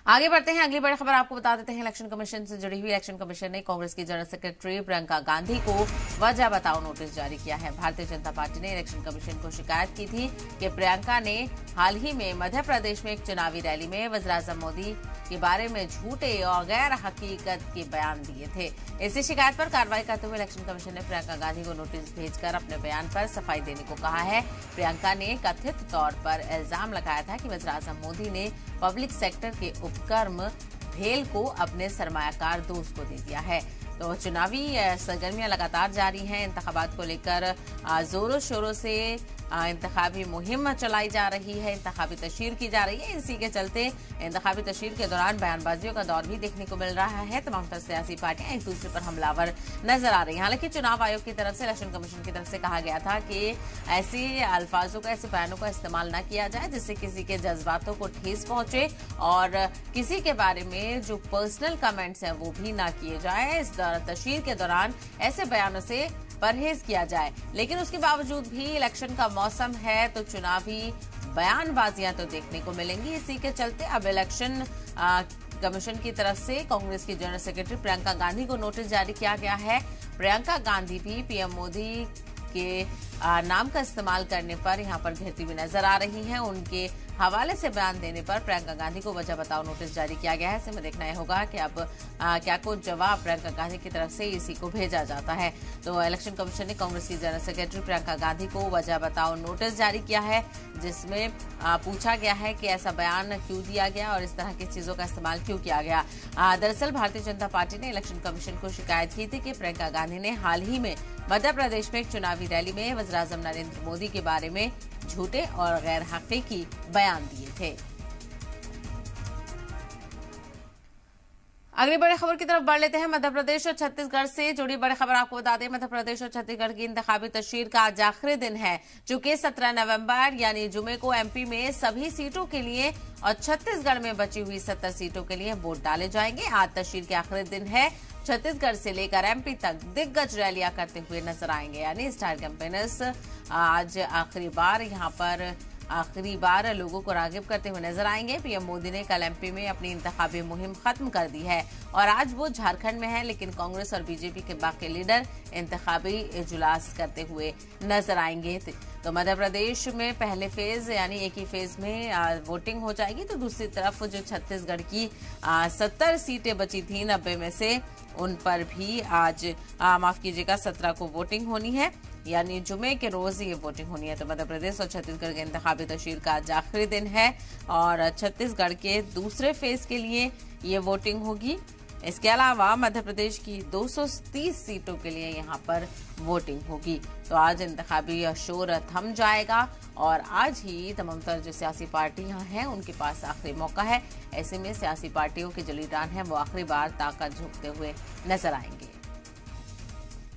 आगे बढ़ते हैं, अगली बड़ी खबर आपको बता देते हैं। इलेक्शन कमीशन से जुड़ी हुई इलेक्शन कमीशन ने कांग्रेस की जनरल सेक्रेटरी प्रियंका गांधी को वजह बताओ नोटिस जारी किया है। भारतीय जनता पार्टी ने इलेक्शन कमीशन को शिकायत की थी कि प्रियंका ने हाल ही में मध्य प्रदेश में एक चुनावी रैली में वज़ीर-ए-आज़म मोदी के बारे में झूठे और गैर हकीकत के बयान दिए थे। इसी शिकायत पर कार्रवाई करते हुए इलेक्शन कमीशन ने प्रियंका गांधी को नोटिस भेजकर अपने बयान पर सफाई देने को कहा है। प्रियंका ने कथित तौर पर इल्जाम लगाया था कि वज़ीर-ए-आज़म मोदी ने पब्लिक सेक्टर के उपक्रम भेल को अपने सरमायाकार दोस्त को दे दिया है। तो चुनावी सरगर्मियां लगातार जारी हैं। इंतखाबात को लेकर जोरों शोरों से इंतखाबी मुहिम चलाई जा रही है, इंतखाबी तशहीर की जा रही है। इसी के चलते इंतखाबी तशहीर के दौरान बयानबाजियों का दौर भी देखने को मिल रहा है। तमाम सियासी पार्टियां एक दूसरे पर हमलावर नजर आ रही हैं। हालांकि चुनाव आयोग की तरफ से, इलेक्शन कमीशन की तरफ से कहा गया था कि ऐसे अल्फाजों का, ऐसे बयानों का इस्तेमाल न किया जाए जिससे किसी के जज्बातों को ठेस पहुंचे और किसी के बारे में जो पर्सनल कमेंट्स हैं वो भी ना किए जाए। इस तशहीर के दौरान ऐसे बयानों से परहेज किया जाए। लेकिन उसके बावजूद भी इलेक्शन का मौसम है तो चुनावी बयानबाजियां तो देखने को मिलेंगी। इसी के चलते अब इलेक्शन कमीशन की तरफ से कांग्रेस की जनरल सेक्रेटरी प्रियंका गांधी को नोटिस जारी किया गया है। प्रियंका गांधी भी पीएम मोदी के नाम का इस्तेमाल करने पर यहां पर घेरती हुई नजर आ रही हैं। उनके हवाले से बयान देने पर प्रियंका गांधी को वजह बताओ नोटिस जारी किया गया है। ऐसे में देखना यह होगा कि अब क्या कुछ जवाब प्रियंका गांधी की तरफ से इसी को भेजा जाता है। तो इलेक्शन कमीशन ने कांग्रेस की जनरल सेक्रेटरी प्रियंका गांधी को वजह बताओ नोटिस जारी किया है, जिसमें पूछा गया है कि ऐसा बयान क्यों दिया गया और इस तरह की चीजों का इस्तेमाल क्यों किया गया। दरअसल भारतीय जनता पार्टी ने इलेक्शन कमीशन को शिकायत की थी कि प्रियंका गांधी ने हाल ही में मध्य प्रदेश में एक चुनावी रैली में वज़ीर-ए-आज़म नरेंद्र मोदी के बारे में झूठे और गैर हकीकी बयान दिए थे। अगली बड़ी खबर की तरफ बढ़ लेते हैं। मध्य प्रदेश और छत्तीसगढ़ से जुड़ी बड़ी खबर आपको बता दें। मध्य प्रदेश और छत्तीसगढ़ की इंतखाबी तशहीर का आज आखिरी दिन है, चूंकि 17 नवंबर यानी जुमे को एमपी में सभी सीटों के लिए और छत्तीसगढ़ में बची हुई 70 सीटों के लिए वोट डाले जाएंगे। आज तशहीर के आखिरी दिन है। छत्तीसगढ़ से लेकर एमपी तक दिग्गज रैलियां करते हुए नजर आएंगे, यानी स्टार कैंपेनर्स आज आखिरी बार लोगों को रागिब करते हुए नजर आएंगे। पीएम मोदी ने कल एमपी में अपनी इंतखाबी मुहिम खत्म कर दी है और आज वो झारखंड में है, लेकिन कांग्रेस और बीजेपी के बाकी लीडर इंतखाबी इजलास करते हुए नजर आएंगे। तो मध्य प्रदेश में पहले फेज यानी एक ही फेज में वोटिंग हो जाएगी, तो दूसरी तरफ जो छत्तीसगढ़ की 70 सीटें बची थी 90 में से, उन पर भी आज माफ कीजिएगा 17 को वोटिंग होनी है, यानी जुमे के रोज ये वोटिंग होनी है। तो मध्य प्रदेश और छत्तीसगढ़ के इंतखाबी तशहीर का आज आखिरी दिन है और छत्तीसगढ़ के दूसरे फेज के लिए ये वोटिंग होगी। इसके अलावा मध्य प्रदेश की 230 सीटों के लिए यहाँ पर वोटिंग होगी। तो आज इंतखाबी शोर थम जाएगा और आज ही तमाम तरह जो सियासी पार्टियां हैं उनके पास आखिरी मौका है। ऐसे में सियासी पार्टियों के जो लीडर हैं वो आखिरी बार ताकत झोंकते हुए नजर आएंगे।